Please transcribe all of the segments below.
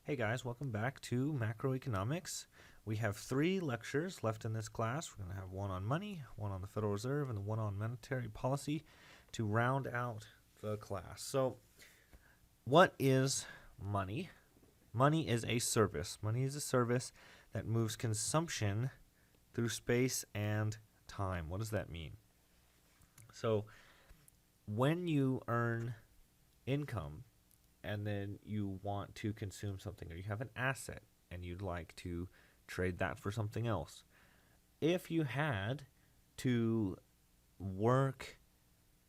Hey guys, welcome back to Macroeconomics. We have three lectures left in this class. We're going to have one on money, one on the Federal Reserve, and one on monetary policy to round out the class. So, what is money? Money is a service. Money is a service that moves consumption through space and time. What does that mean? So, when you earn income, and then you want to consume something, or you have an asset and you'd like to trade that for something else. If you had to work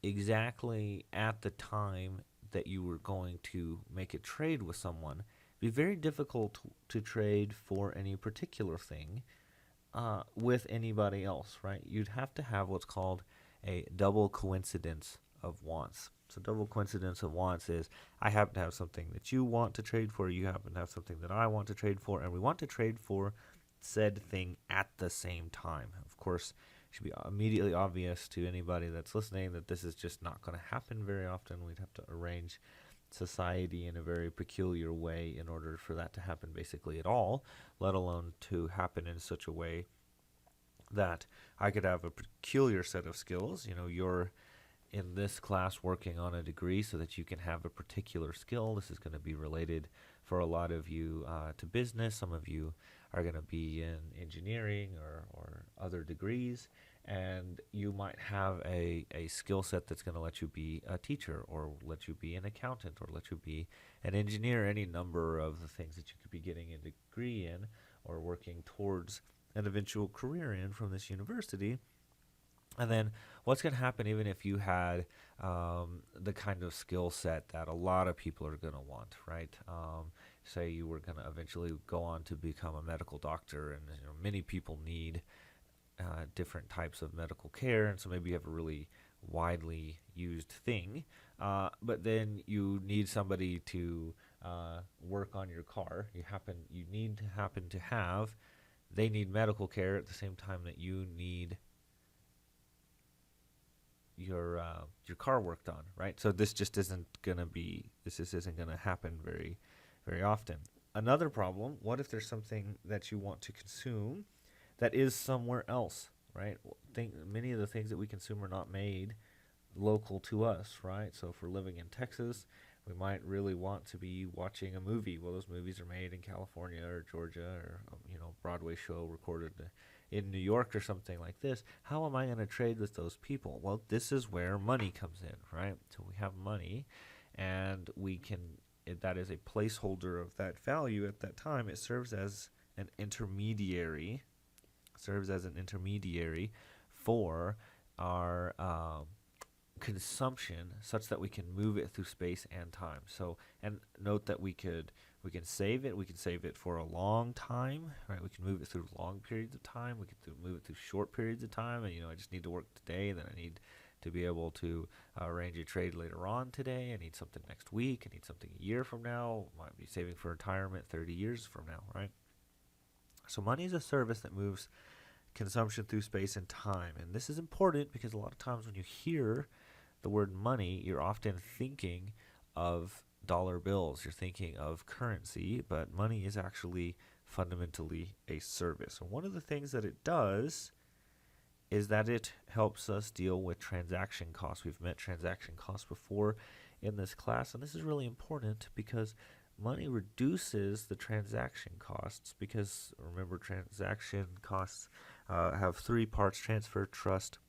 exactly at the time that you were going to make a trade with someone, it'd be very difficult to trade for any particular thing with anybody else, right? You'd have to have what's called a double coincidence of wants. So double coincidence of wants is I happen to have something that you want to trade for, you happen to have something that I want to trade for, and we want to trade for said thing at the same time. Of course, it should be immediately obvious to anybody that's listening that this is just not going to happen very often. We'd have to arrange society in a very peculiar way in order for that to happen basically at all, let alone to happen in such a way that I could have a peculiar set of skills. You're in this class working on a degree so that you can have a particular skill. This is going to be related for a lot of you to business. Some of you are going to be in engineering or other degrees, and you might have a skill set that's going to let you be a teacher or let you be an accountant or let you be an engineer, any number of the things that you could be getting a degree in or working towards an eventual career in from this university. And then what's going to happen even if you had the kind of skill set that a lot of people are going to want, right? Say you were going to eventually go on to become a medical doctor, and many people need different types of medical care, and so maybe you have a really widely used thing, but then you need somebody to work on your car. You need to happen to have. They need medical care at the same time that you need your car worked on, right? So this just isn't gonna be this just isn't gonna happen very often. Another problem: what if there's something that you want to consume that is somewhere else, right? Many of the things that we consume are not made local to us, right? So if we're living in Texas, we might really want to be watching a movie. Well, those movies are made in California or Georgia or Broadway show recorded in New York or something like this. How am I going to trade with those people? Well, this is where money comes in, right? So we have money, and that is a placeholder of that value at that time. It serves as an intermediary, for our consumption, such that we can move it through space and time. So, and note that we can save it. We can save it for a long time, right? We can move it through long periods of time. We can move it through short periods of time. And I just need to work today. Then I need to be able to arrange a trade later on today. I need something next week. I need something a year from now. Might be saving for retirement 30 years from now, right? So money is a service that moves consumption through space and time. And this is important because a lot of times when you hear the word money, you're often thinking of dollar bills, you're thinking of currency, but money is actually fundamentally a service. And one of the things that it does is that it helps us deal with transaction costs. We've met transaction costs before in this class, and this is really important because money reduces the transaction costs, because remember, transaction costs have three parts: transfer, trust,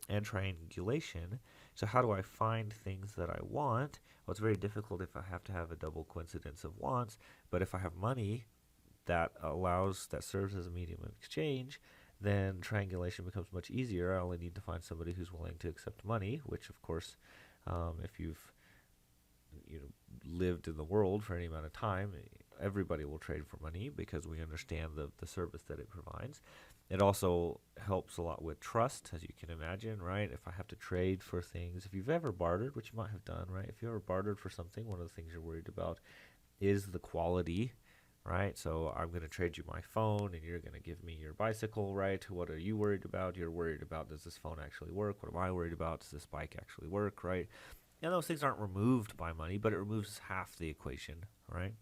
and triangulation. So how do I find things that I want? Well, it's very difficult if I have to have a double coincidence of wants, but if I have money that serves as a medium of exchange, then triangulation becomes much easier. I only need to find somebody who's willing to accept money, which of course, if you've lived in the world for any amount of time, everybody will trade for money because we understand the service that it provides. It also helps a lot with trust, as you can imagine, right? If I have to trade for things, if you've ever bartered, which you might have done, right? If you ever bartered for something, one of the things you're worried about is the quality, right? So I'm going to trade you my phone and you're going to give me your bicycle, right? What are you worried about? You're worried about, does this phone actually work? What am I worried about? Does this bike actually work, right? And those things aren't removed by money, but it removes half the equation, right?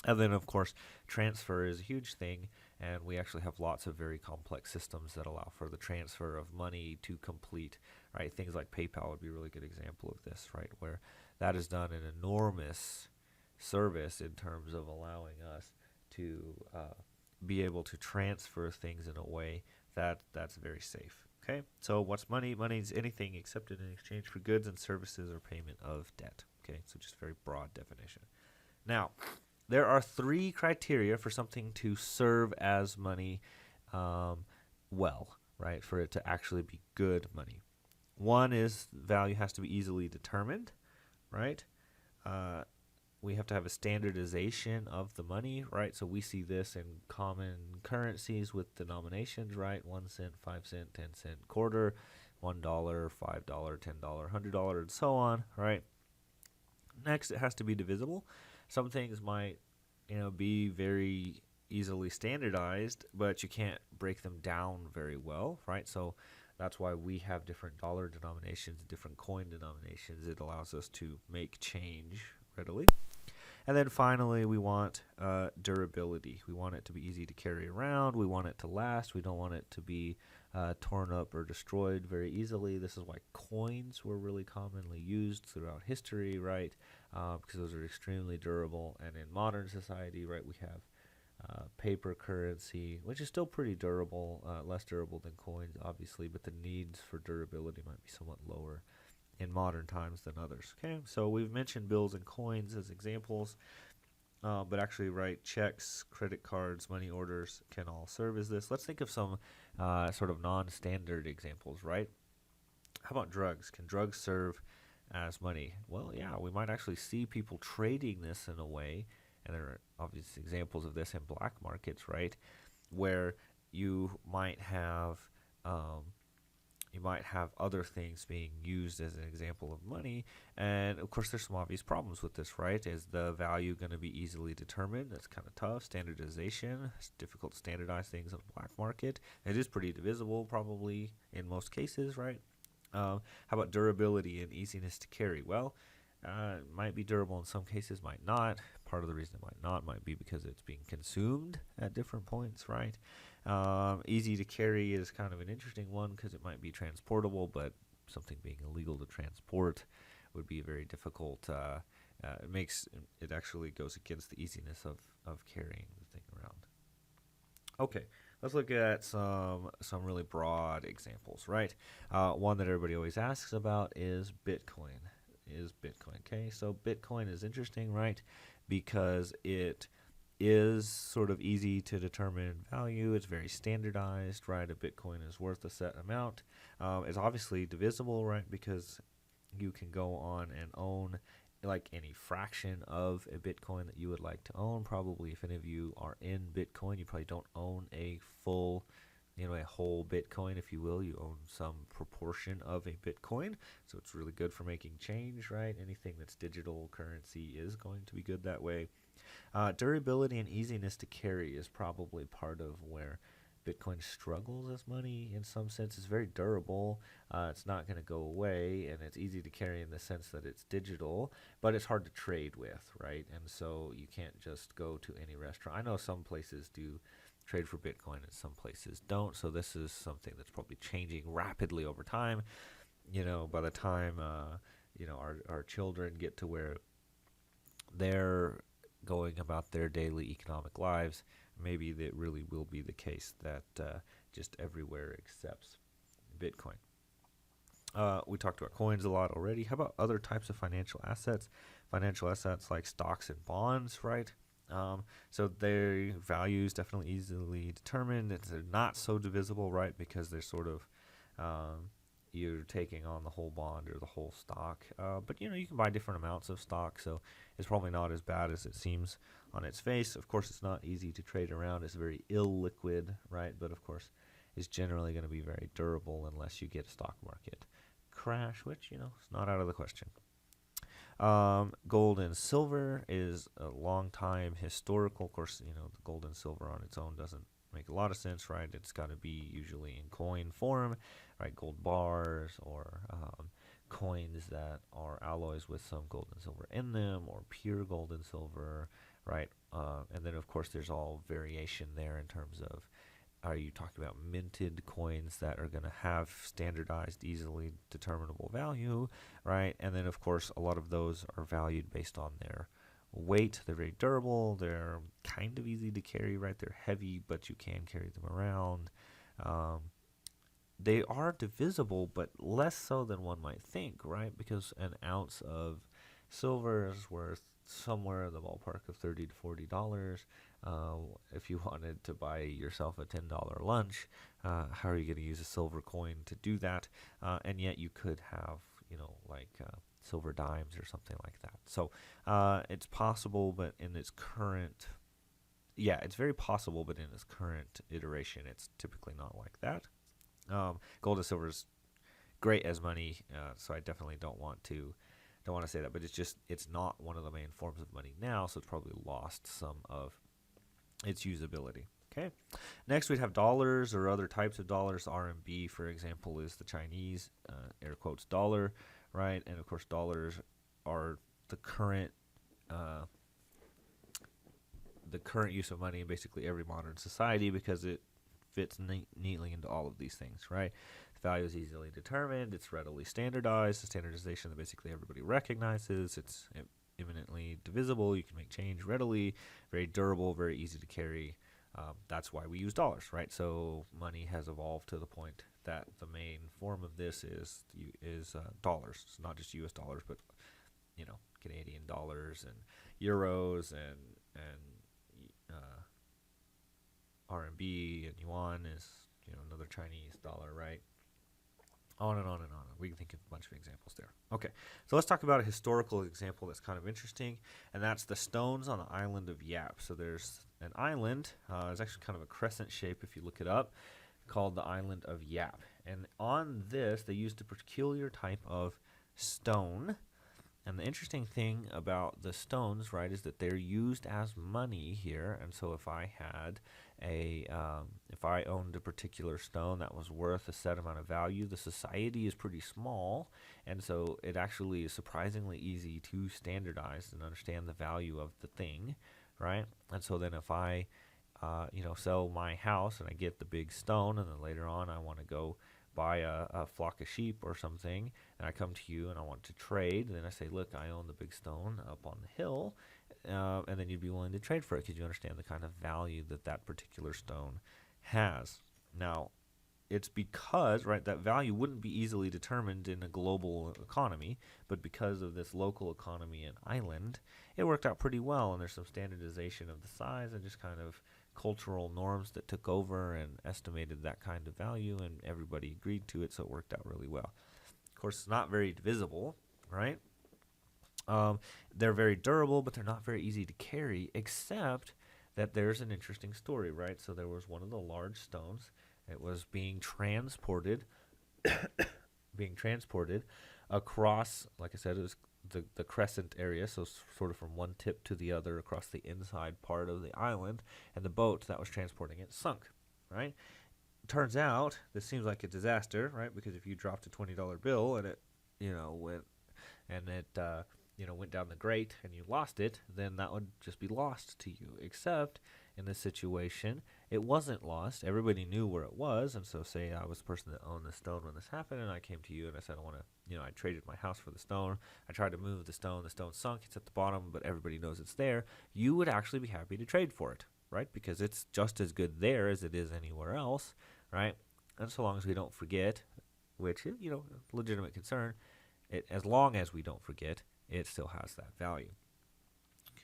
And then, of course, transfer is a huge thing, and we actually have lots of very complex systems that allow for the transfer of money to complete, right? Things like PayPal would be a really good example of this, right? Where that has done an enormous service in terms of allowing us to be able to transfer things in a way that's very safe. Okay, so what's money? Money is anything accepted in exchange for goods and services or payment of debt. Okay, so just very broad definition. Now, there are three criteria for something to serve as money well, right? For it to actually be good money. One is value has to be easily determined, right? We have to have a standardization of the money, right? So we see this in common currencies with denominations, right? 1 cent, 5 cent, 10 cent, quarter, $1, $5, $10, $100, and so on, right? Next, it has to be divisible. Some things might, be very easily standardized, but you can't break them down very well, right? So that's why we have different dollar denominations, different coin denominations. It allows us to make change readily. And then finally, we want durability. We want it to be easy to carry around. We want it to last. We don't want it to be torn up or destroyed very easily. This is why coins were really commonly used throughout history, right? Because those are extremely durable. And in modern society, right, we have paper currency, which is still pretty durable, less durable than coins, obviously, but the needs for durability might be somewhat lower in modern times than others. Okay, so we've mentioned bills and coins as examples, but actually, right, checks, credit cards, money orders can all serve as this. Let's think of some sort of non-standard examples, right? How about drugs? Can drugs serve as money? Well, yeah, we might actually see people trading this in a way, and there are obvious examples of this in black markets, right, where you might have other things being used as an example of money. And of course, there's some obvious problems with this, right? Is the value going to be easily determined? That's kind of tough. Standardization, it's difficult to standardize things on the black market. It is pretty divisible, probably, in most cases, right? How about durability and easiness to carry? Well, it might be durable in some cases, might not. Part of the reason it might not might be because it's being consumed at different points, right? Easy to carry is kind of an interesting one because it might be transportable, but something being illegal to transport would be very difficult. It actually goes against the easiness of carrying the thing around. Okay, let's look at some really broad examples, right? One that everybody always asks about is Bitcoin. Okay? So Bitcoin is interesting, right? Because it is sort of easy to determine value. It's very standardized, right? A Bitcoin is worth a set amount. It's obviously divisible, right? Because you can go on and own like any fraction of a Bitcoin that you would like to own. Probably if any of you are in Bitcoin, you probably don't own a full, a whole Bitcoin, if you will. You own some proportion of a Bitcoin. So it's really good for making change, right? Anything that's digital currency is going to be good that way. Durability and easiness to carry is probably part of where Bitcoin struggles as money in some sense. It's very durable. It's not going to go away, and it's easy to carry in the sense that it's digital, but it's hard to trade with, right? And so you can't just go to any restaurant. I know some places do trade for Bitcoin and some places don't, so this is something that's probably changing rapidly over time. By the time, our children get to where they're going about their daily economic lives, maybe that really will be the case that just everywhere accepts Bitcoin. We talked about coins a lot already. How about other types of financial assets? Financial assets like stocks and bonds, right? So their value is definitely easily determined. They're not so divisible, right? Because they're sort of you're taking on the whole bond or the whole stock. But you can buy different amounts of stock, so it's probably not as bad as it seems on its face. Of course, it's not easy to trade around. It's very illiquid, right? But of course, it's generally going to be very durable unless you get a stock market crash, which is not out of the question. Gold and silver is a long time historical. Of course, the gold and silver on its own doesn't make a lot of sense, right? It's got to be usually in coin form, right? Gold bars or coins that are alloys with some gold and silver in them, or pure gold and silver, right? And then, of course, there's all variation there in terms of, are you talking about minted coins that are going to have standardized, easily determinable value, right? And then, of course, a lot of those are valued based on their weight. They're very durable. They're kind of easy to carry, right? They're heavy, but you can carry them around. Um, they are divisible, but less so than one might think, right? Because an ounce of silver is worth somewhere in the ballpark of $30 to $40. Uh, if you wanted to buy yourself a $10 lunch, how are you going to use a silver coin to do that? And yet you could have, like silver dimes or something like that. So it's possible, but in its current, yeah, it's very possible, but in its current iteration, it's typically not like that. Gold and silver is great as money, so I definitely don't want to say that, but it's not one of the main forms of money now, so it's probably lost some of its usability. Okay. Next, we'd have dollars or other types of dollars. RMB, for example, is the Chinese air quotes dollar, right? And of course, dollars are the current use of money in basically every modern society because it fits neatly into all of these things, right? The value is easily determined. It's readily standardized. The standardization that basically everybody recognizes. It's imminently divisible. You can make change readily. Very durable. Very easy to carry. That's why we use dollars, right? So money has evolved to the point that the main form of this is dollars. It's not just U.S. dollars, but Canadian dollars and euros and RMB and yuan is another Chinese dollar, right? On and on and on. We can think of a bunch of examples there. Okay, so let's talk about a historical example that's kind of interesting, and that's the stones on the island of Yap. So there's an island. It's actually kind of a crescent shape if you look it up, called the island of Yap. And on this, they used a peculiar type of stone. And the interesting thing about the stones, right, is that they're used as money here. And so if I owned a particular stone that was worth a set amount of value, the society is pretty small, and so it actually is surprisingly easy to standardize and understand the value of the thing, right? And so then if I, sell my house and I get the big stone, and then later on I want to go buy a flock of sheep or something, and I come to you and I want to trade, then I say, look, I own the big stone up on the hill, and then you'd be willing to trade for it because you understand the kind of value that particular stone has. Now, it's because, right, that value wouldn't be easily determined in a global economy, but because of this local economy and island, it worked out pretty well, and there's some standardization of the size and just kind of cultural norms that took over and estimated that kind of value, and everybody agreed to it, so it worked out really well. Of course, it's not very divisible, right? They're very durable, but they're not very easy to carry, except that there's an interesting story, right? So there was one of the large stones. It was being transported across, like I said, it was the crescent area, so sort of from one tip to the other across the inside part of the island, and the boat that was transporting it sunk, right? Turns out this seems like a disaster, right? Because if you dropped a $20 bill and it, went down the grate and you lost it, then that would just be lost to you. Except in this situation, it wasn't lost. Everybody knew where it was, and so say I was the person that owned the stone when this happened, and I came to you and I said I want to, I traded my house for the stone. I tried to move the stone sunk, it's at the bottom, but everybody knows it's there. You would actually be happy to trade for it, right? Because it's just as good there as it is anywhere else, right? And so long as we don't forget, which is, legitimate concern, as long as we don't forget, it still has that value.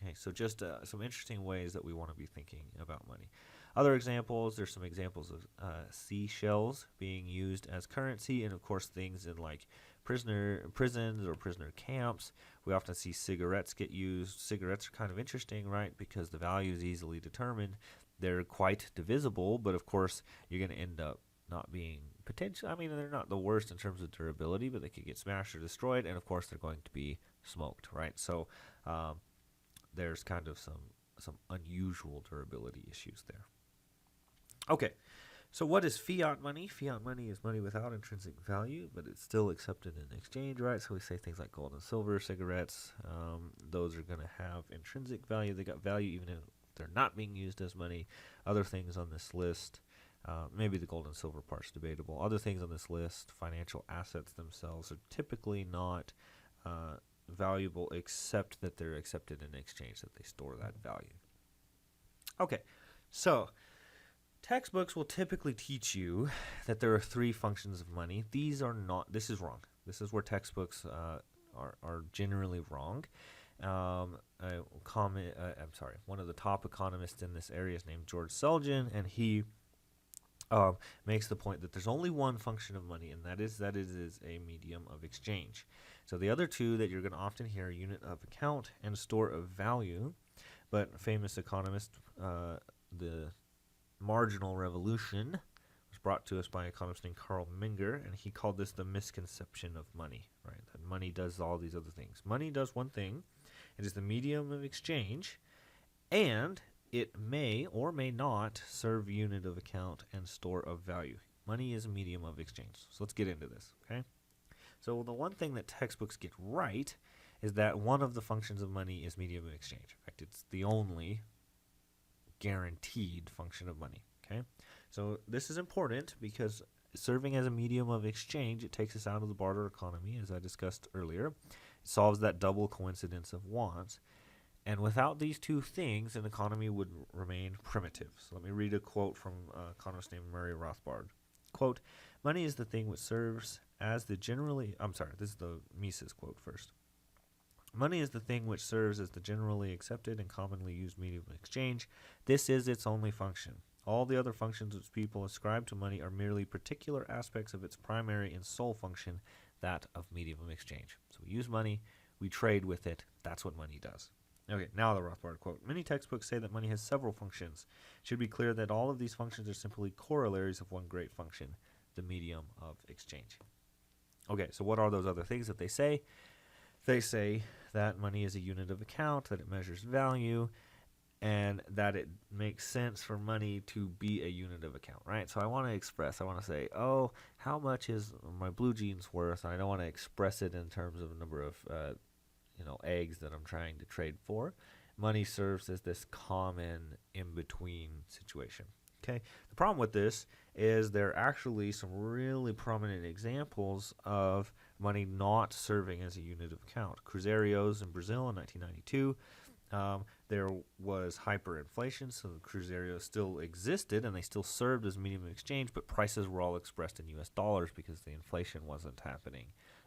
Okay, so just some interesting ways that we want to be thinking about money. Other examples, there's some examples of seashells being used as currency, and of course things in like prisons or prisoner camps. We often see cigarettes get used. Cigarettes are kind of interesting, right, because the value is easily determined. They're quite divisible, but of course you're going to end up not being they're not the worst in terms of durability, but they could get smashed or destroyed, and of course they're going to be smoked, right? So there's kind of some unusual durability issues there. Okay, So what is fiat money? Fiat money is money without intrinsic value, but it's still accepted in exchange, right? So we say things like gold and silver, cigarettes, those are going to have intrinsic value. They got value even if they're not being used as money. Other things on this list, maybe the gold and silver part's debatable. Other things on this list, financial assets themselves, are typically not valuable except that they're accepted in exchange, that they store that value. Okay, so textbooks will typically teach you that there are three functions of money. These are not, this is wrong. This is where textbooks are generally wrong. One of the top economists in this area is named George Selgin, and he makes the point that there's only one function of money, and that it is a medium of exchange. So the other two that you're going to often hear are unit of account and store of value. But famous economist, the marginal revolution was brought to us by an economist named Carl Menger, and he called this the misconception of money, right? That money does all these other things. Money does one thing. It is the medium of exchange, and it may or may not serve unit of account and store of value. Money is a medium of exchange. So let's get into this, okay? So the one thing that textbooks get right is that one of the functions of money is medium of exchange. In fact, it's the only guaranteed function of money, okay? So this is important because serving as a medium of exchange, it takes us out of the barter economy, as I discussed earlier. It solves that double coincidence of wants. And without these two things, an economy would remain primitive. So let me read a quote from an economist named Murray Rothbard. Quote, money is the thing which serves as the generally, this is the Mises quote first. Money is the thing which serves as the generally accepted and commonly used medium of exchange. This is its only function. All the other functions which people ascribe to money are merely particular aspects of its primary and sole function, that of medium of exchange. So we use money, we trade with it, that's what money does. Okay, now the Rothbard quote. Many textbooks say that money has several functions. It should be clear that all of these functions are simply corollaries of one great function, the medium of exchange. Okay, so what are those other things that they say? They say that money is a unit of account, that it measures value, and that it makes sense for money to be a unit of account, right? So I want to say, oh, how much is my blue jeans worth? And I don't want to express it in terms of a number of eggs that I'm trying to trade for. Money serves as this common in-between situation. Okay. The problem with this is there are actually some really prominent examples of money not serving as a unit of account. Cruzeiros in Brazil in 1992. There was hyperinflation, so the cruzeiros still existed and they still served as medium of exchange, but prices were all expressed in U.S. dollars because the inflation wasn't happening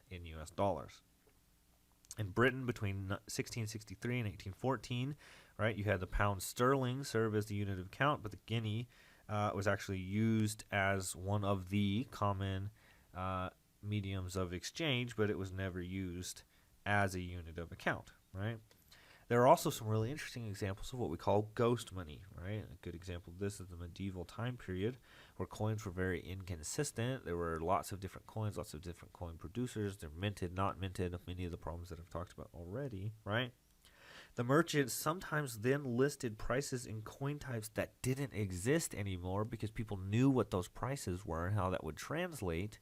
in U.S. dollars. In Britain, between 1663 and 1814, right, you had the pound sterling serve as the unit of account, but the guinea was actually used as one of the common mediums of exchange, but it was never used as a unit of account, right? There are also some really interesting examples of what we call ghost money, right? A good example of this is the medieval time period where coins were very inconsistent. There were lots of different coins, lots of different coin producers. They're minted, not minted, many of the problems that I've talked about already, right? The merchants sometimes then listed prices in coin types that didn't exist anymore because people knew what those prices were and how that would translate.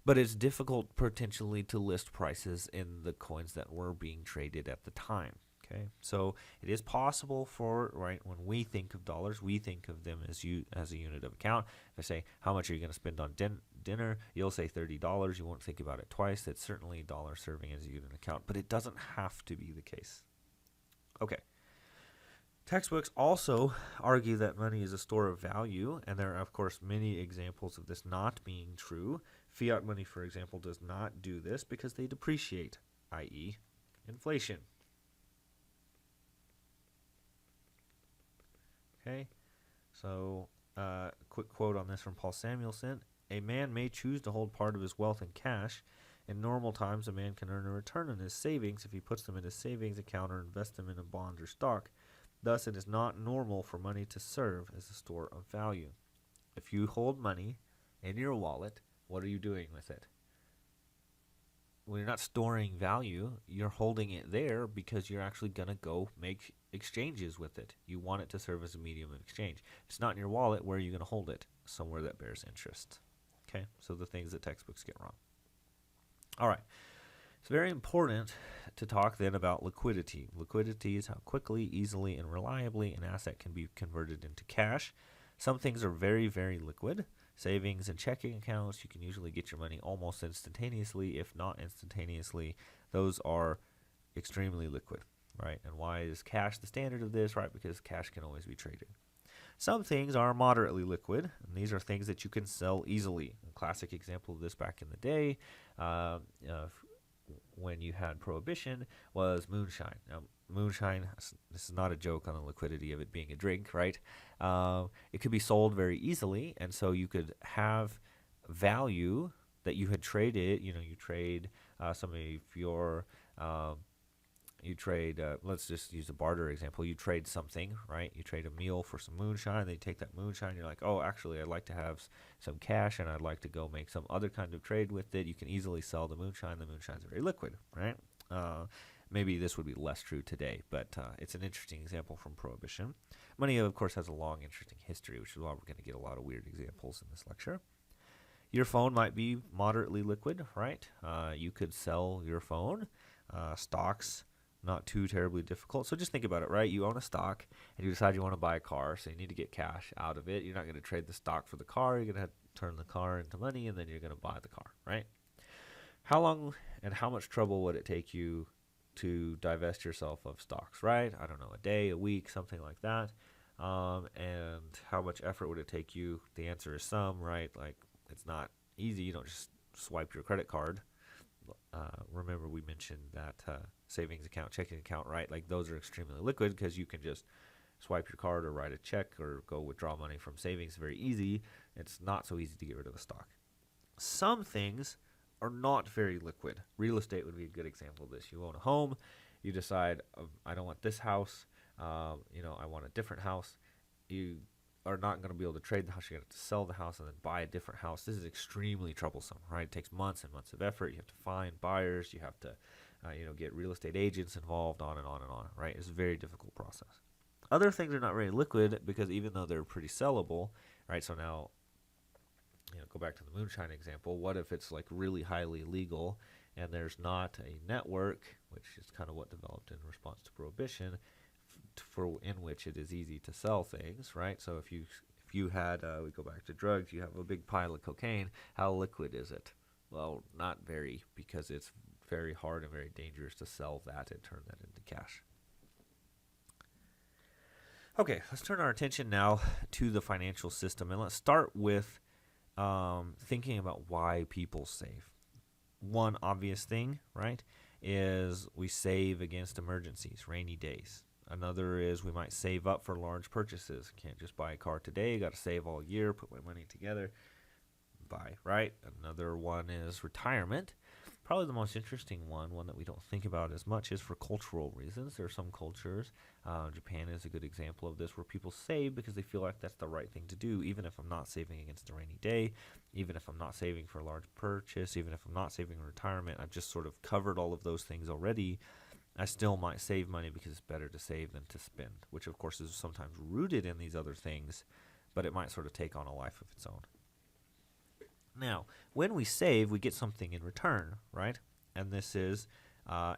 But it's difficult potentially to list prices in the coins that were being traded at the time. Okay, so it is possible when we think of dollars, we think of them as a unit of account. If I say, how much are you going to spend on dinner? You'll say $30. You won't think about it twice. That's certainly a dollar serving as a unit of account, but it doesn't have to be the case. Okay. Textbooks also argue that money is a store of value, and there are, of course, many examples of this not being true. Fiat money, for example, does not do this because they depreciate, i.e., inflation. Okay, so quick quote on this from Paul Samuelson. A man may choose to hold part of his wealth in cash. In normal times, a man can earn a return on his savings if he puts them in his savings account or invests them in a bond or stock. Thus, it is not normal for money to serve as a store of value. If you hold money in your wallet, what are you doing with it? storing value, you're holding it there because you're actually going to go make exchanges with it. You want it to serve as a medium of exchange. If it's not in your wallet, where are you going to hold it? Somewhere that bears interest. Okay, so the things that textbooks get wrong. All right, it's very important to talk then about liquidity. Liquidity is how quickly, easily, and reliably an asset can be converted into cash. Some things are very, very liquid. Savings and checking accounts, you can usually get your money almost instantaneously, if not instantaneously. Those are extremely liquid, right? And why is cash the standard of this, right? Because cash can always be traded. Some things are moderately liquid, and these are things that you can sell easily. A classic example of this back in the day, when you had Prohibition, was moonshine. Now, moonshine, this is not a joke on the liquidity of it being a drink, right? It could be sold very easily, and so you could have value that you had traded. You trade some of your let's just use a barter example. You trade something, right? You trade a meal for some moonshine. They take that moonshine. You're like, oh, actually, I'd like to have some cash, and I'd like to go make some other kind of trade with it. You can easily sell the moonshine. The moonshine's very liquid, right? Maybe this would be less true today, but it's an interesting example from Prohibition. Money, of course, has a long, interesting history, which is why we're going to get a lot of weird examples in this lecture. Your phone might be moderately liquid, right? You could sell your phone. Stocks, not too terribly difficult. So just think about it, right? You own a stock, and you decide you want to buy a car, so you need to get cash out of it. You're not going to trade the stock for the car. You're going to turn the car into money, and then you're going to buy the car, right? How long and how much trouble would it take you to divest yourself of stocks, right? I don't know, a day, a week, something like that. And how much effort would it take you? The answer is some, right? Like, it's not easy. You don't just swipe your credit card. Remember we mentioned that savings account, checking account, right? Like, those are extremely liquid because you can just swipe your card or write a check or go withdraw money from savings very easy. It's not so easy to get rid of a stock. Some things are not very liquid. Real estate would be a good example of this. You own a home, you decide, I don't want this house, I want a different house. You are not going to be able to trade the house. You're going to have to sell the house and then buy a different house. This is extremely troublesome, right? It takes months and months of effort. You have to find buyers. You have to, get real estate agents involved, on and on and on, right? It's a very difficult process. Other things are not very liquid because even though they're pretty sellable, right? So now, go back to the moonshine example. What if it's like really highly illegal and there's not a network, which is kind of what developed in response to Prohibition, in which it is easy to sell things, right? So if you had, we go back to drugs, you have a big pile of cocaine, how liquid is it? Well, not very, because it's very hard and very dangerous to sell that and turn that into cash. Okay, let's turn our attention now to the financial system, and let's start with thinking about why people save. One obvious thing, right, is we save against emergencies, rainy days. Another is we might save up for large purchases. Can't just buy a car today. Got to save all year, put my money together, buy, right? Another one is retirement. Probably the most interesting one that we don't think about as much, is for cultural reasons. There are some cultures, Japan is a good example of this, where people save because they feel like that's the right thing to do, even if I'm not saving against a rainy day, even if I'm not saving for a large purchase, even if I'm not saving in retirement. I've just sort of covered all of those things already. I still might save money because it's better to save than to spend, which of course is sometimes rooted in these other things, but it might sort of take on a life of its own. Now, when we save, we get something in return, right? And this is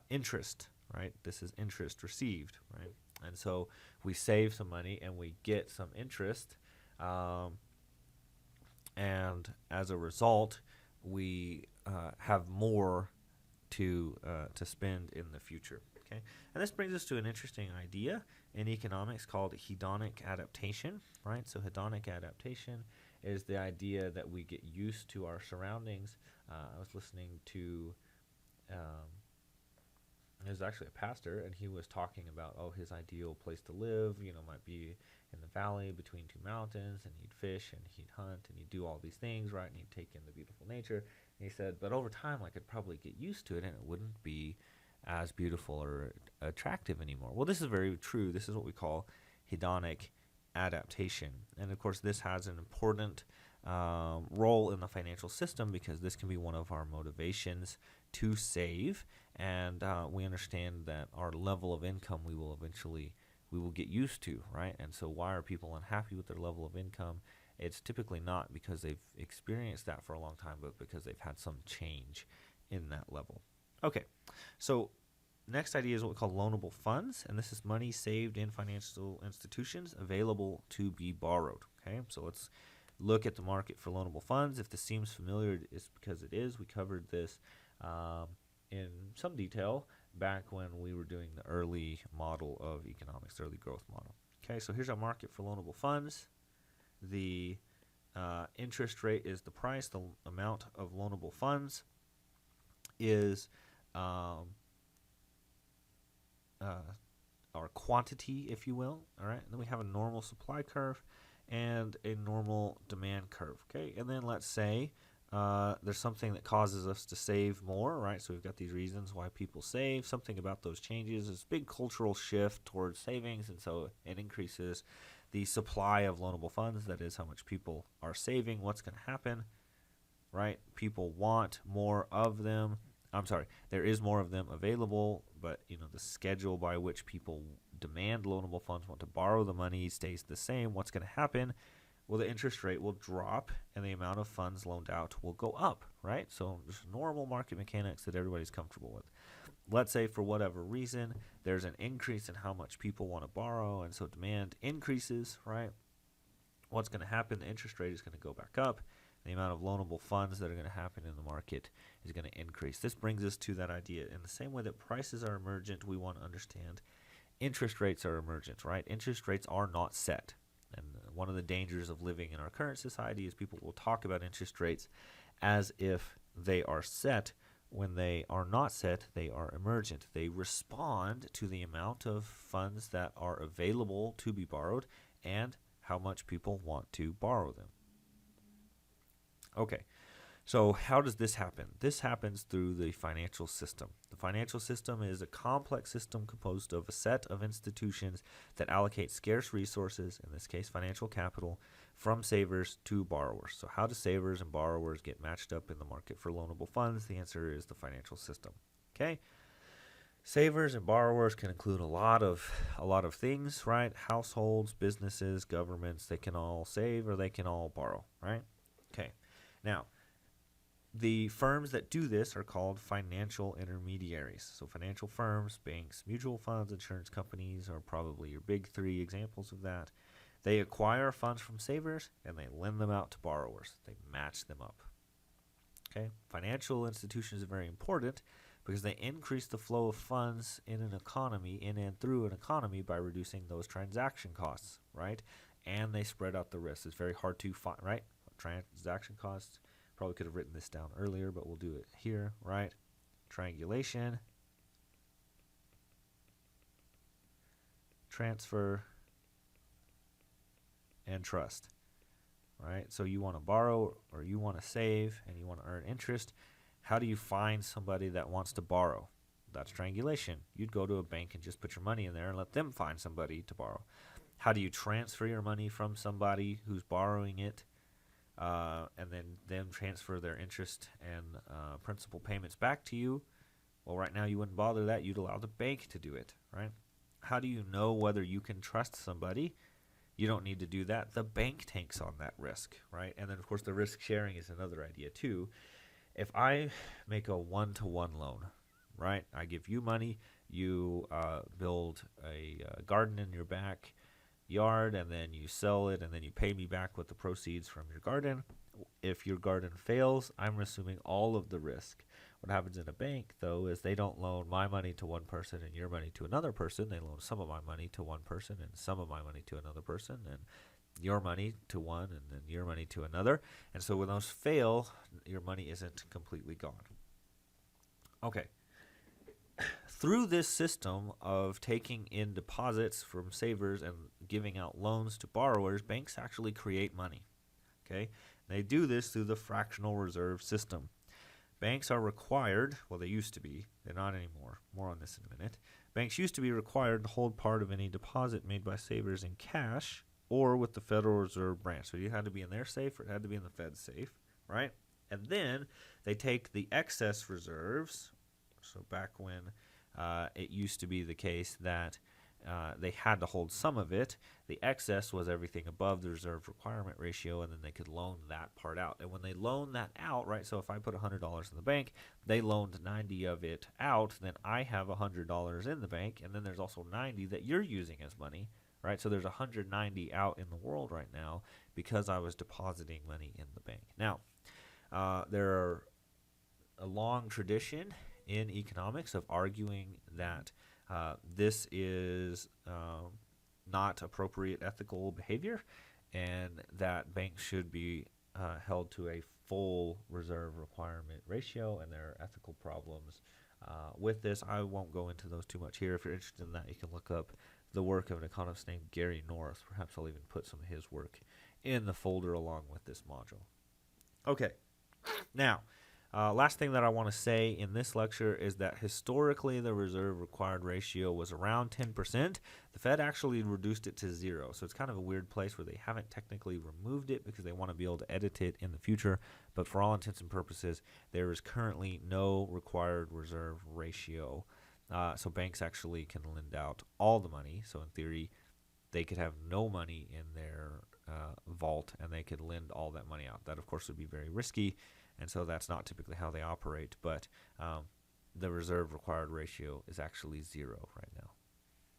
interest, right? This is interest received, right? And so we save some money and we get some interest, and as a result, we have more to spend in the future. Okay, and this brings us to an interesting idea in economics called hedonic adaptation, right? So hedonic adaptation is the idea that we get used to our surroundings. I was listening to, it was actually a pastor, and he was talking about, his ideal place to live, might be in the valley between two mountains, and he'd fish, and he'd hunt, and he'd do all these things, right? And he'd take in the beautiful nature. And he said, but over time, I could probably get used to it, and it wouldn't be as beautiful or attractive anymore. Well, this is very true. This is what we call hedonic adaptation. And of course, this has an important role in the financial system, because this can be one of our motivations to save, and we understand that our level of income we will get used to, right? And so why are people unhappy with their level of income? It's typically not because they've experienced that for a long time, but because they've had some change in that level. Okay, so next idea is what we call loanable funds, and this is money saved in financial institutions available to be borrowed. Okay, so let's look at the market for loanable funds. If this seems familiar, it's because it is. We covered this in some detail back when we were doing the early model of economics, the early growth model. Okay, so here's our market for loanable funds. The interest rate is the price. The amount of loanable funds is our quantity, if you will. All right, and then we have a normal supply curve and a normal demand curve. Okay, and then let's say there's something that causes us to save more, right? So we've got these reasons why people save. Something about those changes is a big cultural shift towards savings, and so it increases the supply of loanable funds. That is how much people are saving. What's going to happen, right? People want more of them. I'm sorry, there is more of them available, but the schedule by which people demand loanable funds, want to borrow the money, stays the same. What's going to happen? Well, the interest rate will drop and the amount of funds loaned out will go up, right? So there's normal market mechanics that everybody's comfortable with. Let's say for whatever reason, there's an increase in how much people want to borrow, and so demand increases, right? What's going to happen? The interest rate is going to go back up. The amount of loanable funds that are going to happen in the market is going to increase. This brings us to that idea. In the same way that prices are emergent, we want to understand interest rates are emergent, right? Interest rates are not set. And one of the dangers of living in our current society is people will talk about interest rates as if they are set. When they are not set, they are emergent. They respond to the amount of funds that are available to be borrowed and how much people want to borrow them. Okay, so how does this happen? This happens through the financial system. The financial system is a complex system composed of a set of institutions that allocate scarce resources, in this case financial capital, from savers to borrowers. So how do savers and borrowers get matched up in the market for loanable funds? The answer is the financial system. Okay, savers and borrowers can include a lot of things, right? Households, businesses, governments, they can all save or they can all borrow, right? Okay. Now, the firms that do this are called financial intermediaries. So financial firms, banks, mutual funds, insurance companies are probably your big three examples of that. They acquire funds from savers and they lend them out to borrowers. They match them up. Okay, financial institutions are very important because they increase the flow of funds in an economy, in and through an economy, by reducing those transaction costs, right? And they spread out the risk. It's very hard to find, right? Transaction costs. Probably could have written this down earlier, but we'll do it here, right? Triangulation, transfer, and trust, right? So you want to borrow or you want to save and you want to earn interest. How do you find somebody that wants to borrow? That's triangulation. You'd go to a bank and just put your money in there and let them find somebody to borrow. How do you transfer your money from somebody who's borrowing it and then them transfer their interest and principal payments back to you? Well, right now you wouldn't bother that. You'd allow the bank to do it, right? How do you know whether you can trust somebody? You don't need to do that. The bank takes on that risk, right? And then, of course, the risk sharing is another idea, too. If I make a one-to-one loan, right, I give you money, you build a garden in your backyard, and then you sell it, and then you pay me back with the proceeds from your garden. If your garden fails, I'm assuming all of the risk. What happens in a bank, though, is they don't loan my money to one person and your money to another person. They loan some of my money to one person and some of my money to another person, and your money to one and then your money to another. And so when those fail, your money isn't completely gone. Okay. Through this system of taking in deposits from savers and giving out loans to borrowers, banks actually create money. Okay? They do this through the fractional reserve system. Banks are required, well, they used to be, they're not anymore. More on this in a minute. Banks used to be required to hold part of any deposit made by savers in cash, or with the Federal Reserve branch. So you had to be in their safe or it had to be in the Fed's safe, right? And then they take the excess reserves. So back when it used to be the case that they had to hold some of it, the excess was everything above the reserve requirement ratio, and then they could loan that part out. And when they loan that out, right, so if I put $100 in the bank, they loaned 90 of it out, then I have $100 in the bank, and then there's also 90 that you're using as money, right? So there's 190 out in the world right now because I was depositing money in the bank. Now, there are a long tradition in economics of arguing that this is not appropriate ethical behavior and that banks should be held to a full reserve requirement ratio, and there are ethical problems with this. I won't go into those too much here. If you're interested in that, you can look up the work of an economist named Gary North. Perhaps I'll even put some of his work in the folder along with this module. Okay, now, last thing that I want to say in this lecture is that historically the reserve required ratio was around 10%. The Fed actually reduced it to 0, so it's kind of a weird place where they haven't technically removed it because they want to be able to edit it in the future, but for all intents and purposes, there is currently no required reserve ratio. So banks actually can lend out all the money, so in theory, they could have no money in their vault and they could lend all that money out. That, of course, would be very risky, and so that's not typically how they operate, but the reserve required ratio is actually 0 right now.